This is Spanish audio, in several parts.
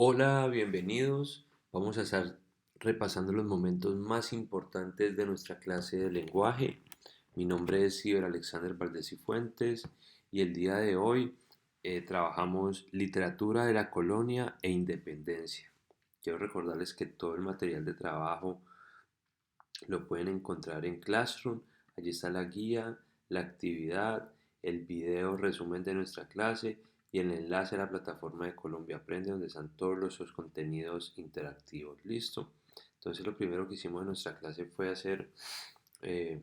Hola, bienvenidos. Vamos a estar repasando los momentos más importantes de nuestra clase de lenguaje. Mi nombre es Ciber Alexander Valdés y Fuentes y el día de hoy trabajamos literatura de la colonia e independencia. Quiero recordarles que todo el material de trabajo lo pueden encontrar en Classroom. Allí está la guía, la actividad, el video resumen de nuestra clase y el enlace a la plataforma de Colombia Aprende donde están todos los contenidos interactivos. Listo. Entonces lo primero que hicimos en nuestra clase fue hacer eh,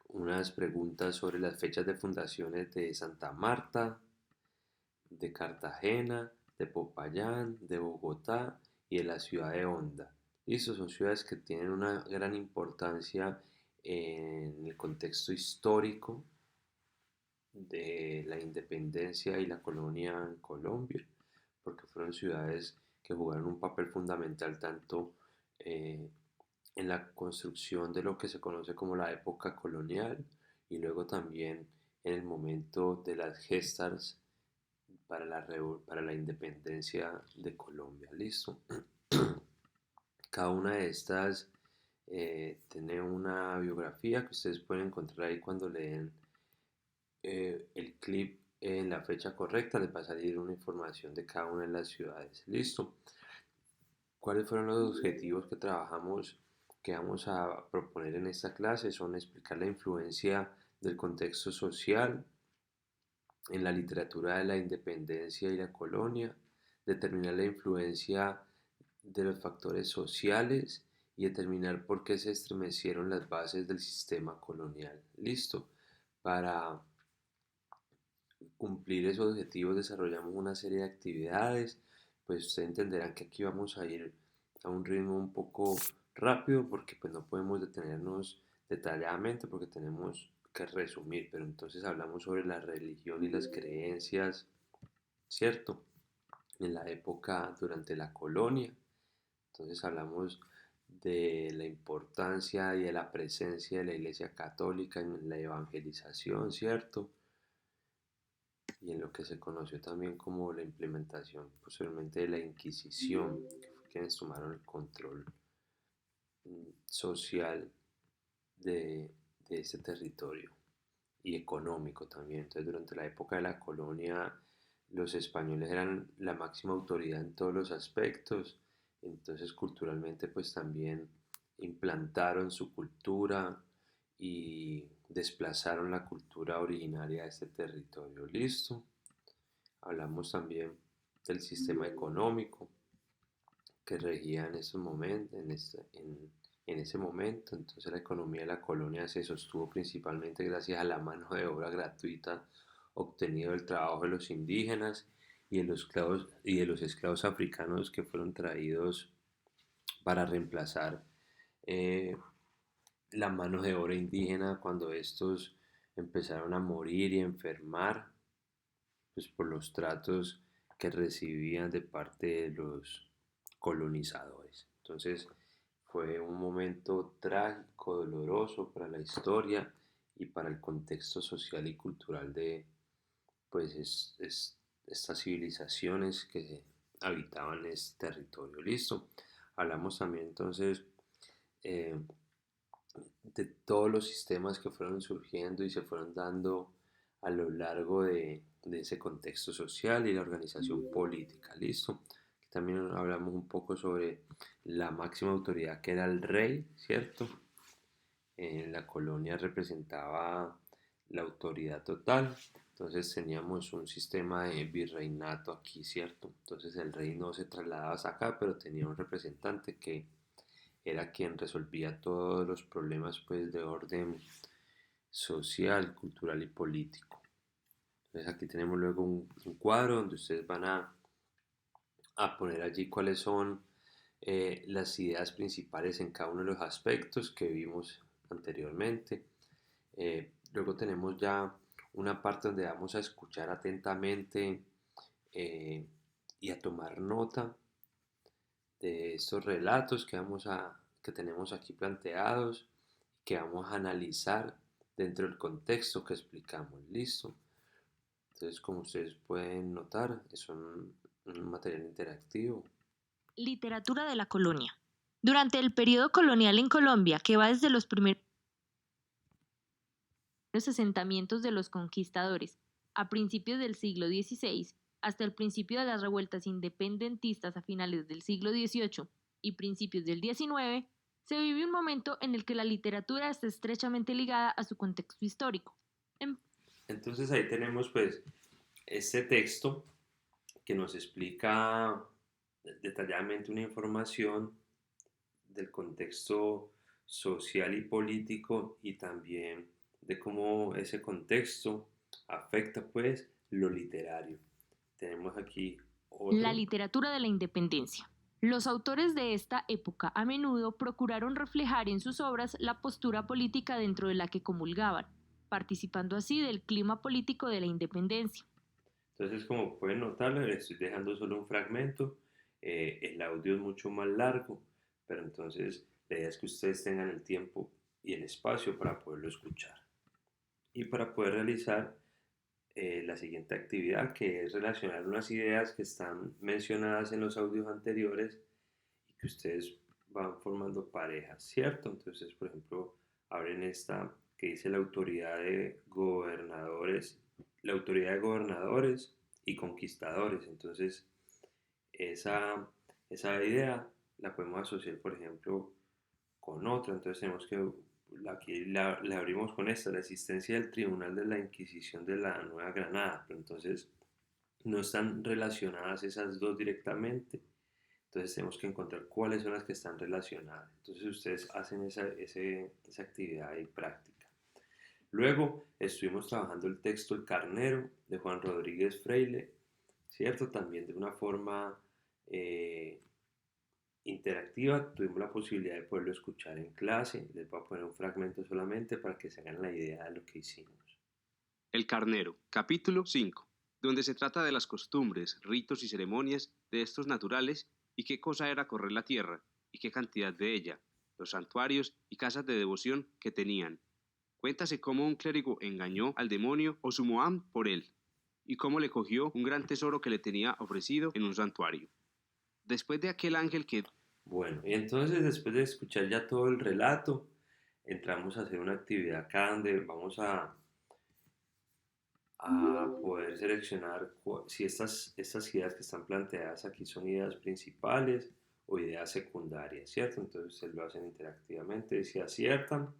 unas preguntas sobre las fechas de fundaciones de Santa Marta, de Cartagena, de Popayán, de Bogotá y de la ciudad de Honda. Listo, son ciudades que tienen una gran importancia en el contexto histórico de la independencia y la colonia en Colombia, porque fueron ciudades que jugaron un papel fundamental tanto eh, en la construcción de lo que se conoce como la época colonial y luego también en el momento de las gestas para la independencia de Colombia. Listo. Cada una de estas tiene una biografía que ustedes pueden encontrar ahí cuando leen el clip en la fecha correcta. Les va a salir una información de cada una de las ciudades. Listo. ¿Cuáles fueron los objetivos que trabajamos, que vamos a proponer en esta clase? Son explicar la influencia del contexto social en la literatura de la independencia y la colonia, determinar la influencia de los factores sociales y determinar por qué se estremecieron las bases del sistema colonial. Listo. Para cumplir esos objetivos desarrollamos una serie de actividades, pues ustedes entenderán que aquí vamos a ir a un ritmo un poco rápido porque pues no podemos detenernos detalladamente porque tenemos que resumir, pero entonces hablamos sobre la religión y las creencias, ¿cierto? En la época durante la colonia, entonces hablamos de la importancia y de la presencia de la Iglesia Católica en la evangelización, ¿cierto? Y en lo que se conoció también como la implementación posteriormente de la Inquisición, que fue quienes tomaron el control social de ese territorio y económico también. Entonces, durante la época de la colonia, los españoles eran la máxima autoridad en todos los aspectos, entonces culturalmente pues también implantaron su cultura y desplazaron la cultura originaria de este territorio. Listo. Hablamos también del sistema económico que regía en ese momento, en ese momento. Entonces la economía de la colonia se sostuvo principalmente gracias a la mano de obra gratuita obtenida del trabajo de los indígenas y de los esclavos africanos que fueron traídos para reemplazar eh, la mano de obra indígena cuando estos empezaron a morir y enfermar pues, por los tratos que recibían de parte de los colonizadores. Entonces fue un momento trágico, doloroso para la historia y para el contexto social y cultural de pues, estas civilizaciones que habitaban este territorio. Listo. Hablamos también entonces eh, de todos los sistemas que fueron surgiendo y se fueron dando a lo largo de ese contexto social y la organización política. ¿Listo? También hablamos un poco sobre la máxima autoridad que era el rey, ¿cierto? En la colonia representaba la autoridad total, entonces teníamos un sistema de virreinato aquí, ¿cierto? Entonces el rey no se trasladaba hasta acá, pero tenía un representante que era quien resolvía todos los problemas pues de orden social, cultural y político. Entonces aquí tenemos luego un cuadro donde ustedes van a poner allí cuáles son las ideas principales en cada uno de los aspectos que vimos anteriormente. Luego tenemos ya una parte donde vamos a escuchar atentamente eh, y a tomar nota de estos relatos que tenemos aquí planteados, que vamos a analizar dentro del contexto que explicamos. Listo. Entonces, como ustedes pueden notar, son Un material interactivo. Literatura de la colonia. Durante el periodo colonial en Colombia, que va desde los primeros asentamientos de los conquistadores a principios del siglo XVI hasta el principio de las revueltas independentistas a finales del siglo XVIII y principios del XIX, se vive un momento en el que la literatura está estrechamente ligada a su contexto histórico. Entonces ahí tenemos pues este texto que nos explica detalladamente una información del contexto social y político y también de cómo ese contexto afecta pues lo literario. Tenemos aquí La otro. literatura de la independencia. Los autores de esta época a menudo procuraron reflejar en sus obras la postura política dentro de la que comulgaban, participando así del clima político de la independencia. Entonces, como pueden notar, les estoy dejando solo un fragmento. El audio es mucho más largo, pero entonces la idea es que ustedes tengan el tiempo y el espacio para poderlo escuchar y para poder realizar la siguiente actividad, que es relacionar unas ideas que están mencionadas en los audios anteriores y que ustedes van formando parejas, ¿cierto? Entonces, por ejemplo, abren esta que dice la autoridad de gobernadores y conquistadores. Entonces, esa, esa idea la podemos asociar, por ejemplo, con otra. Entonces tenemos que, aquí la abrimos con esta, la existencia del Tribunal de la Inquisición de la Nueva Granada. Pero entonces no están relacionadas esas dos directamente. Entonces tenemos que encontrar cuáles son las que están relacionadas. Entonces ustedes hacen esa actividad y práctica. Luego estuvimos trabajando el texto El Carnero de Juan Rodríguez Freile, ¿cierto? También de una forma eh, interactiva, tuvimos la posibilidad de poderlo escuchar en clase. Les voy a poner un fragmento solamente para que se hagan la idea de lo que hicimos. El Carnero, capítulo 5, donde se trata de las costumbres, ritos y ceremonias de estos naturales y qué cosa era correr la tierra y qué cantidad de ella, los santuarios y casas de devoción que tenían. Cuéntase cómo un clérigo engañó al demonio Osumoam por él, y cómo le cogió un gran tesoro que le tenía ofrecido en un santuario. Después de aquel ángel que... Bueno, y entonces después de escuchar ya todo el relato, entramos a hacer una actividad acá donde vamos a poder seleccionar si estas ideas que están planteadas aquí son ideas principales o ideas secundarias, ¿cierto? Entonces ustedes lo hacen interactivamente. Si aciertan,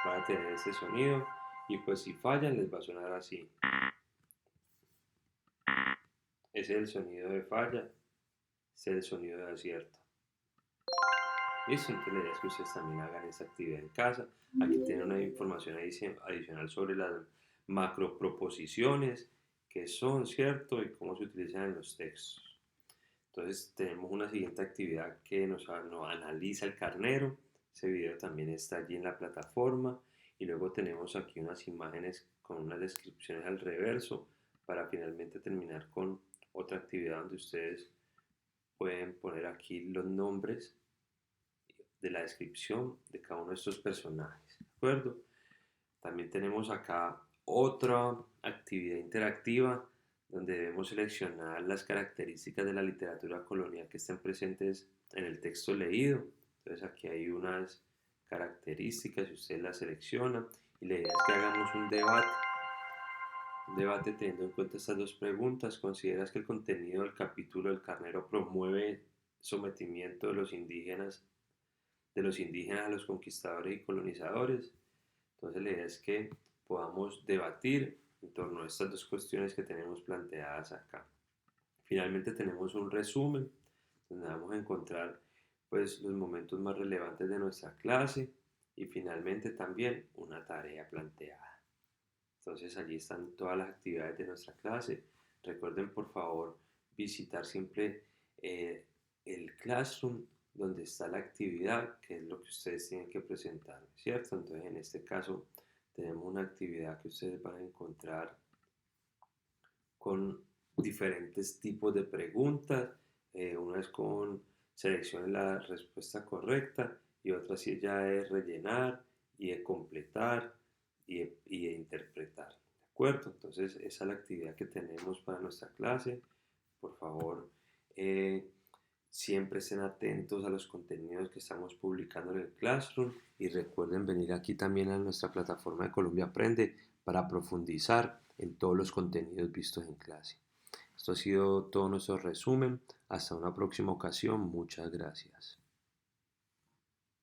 van a tener este sonido y pues si fallan les va a sonar así. Ese es el sonido de falla, ese es el sonido de acierto. Listo, entonces la idea es que ustedes también hagan esta actividad en casa. Aquí tienen una información adicional sobre las macroproposiciones, que son, ¿cierto? Y cómo se utilizan en los textos. Entonces tenemos una siguiente actividad que nos analiza el carnero. Ese video también está allí en la plataforma. Y luego tenemos aquí unas imágenes con unas descripciones al reverso para finalmente terminar con otra actividad donde ustedes pueden poner aquí los nombres de la descripción de cada uno de estos personajes, ¿de acuerdo? También tenemos acá otra actividad interactiva donde debemos seleccionar las características de la literatura colonial que estén presentes en el texto leído. Entonces aquí hay unas características y ustedes las seleccionan y la idea es que hagamos un debate teniendo en cuenta estas dos preguntas. ¿Consideras que el contenido del capítulo del Carnero promueve sometimiento de los indígenas a los conquistadores y colonizadores? Entonces la idea es que podamos debatir en torno a estas dos cuestiones que tenemos planteadas acá. Finalmente tenemos un resumen donde vamos a encontrar pues los momentos más relevantes de nuestra clase y finalmente también una tarea planteada. Entonces allí están todas las actividades de nuestra clase. Recuerden por favor visitar siempre el Classroom donde está la actividad, que es lo que ustedes tienen que presentar, ¿cierto? Entonces en este caso tenemos una actividad que ustedes van a encontrar con diferentes tipos de preguntas. Una es con seleccione la respuesta correcta y otra sí ya es rellenar y completar y interpretar. ¿De acuerdo? Entonces esa es la actividad que tenemos para nuestra clase. Por favor, Eh, Siempre estén atentos a los contenidos que estamos publicando en el Classroom y recuerden venir aquí también a nuestra plataforma de Colombia Aprende para profundizar en todos los contenidos vistos en clase. Esto ha sido todo nuestro resumen. Hasta una próxima ocasión. Muchas gracias.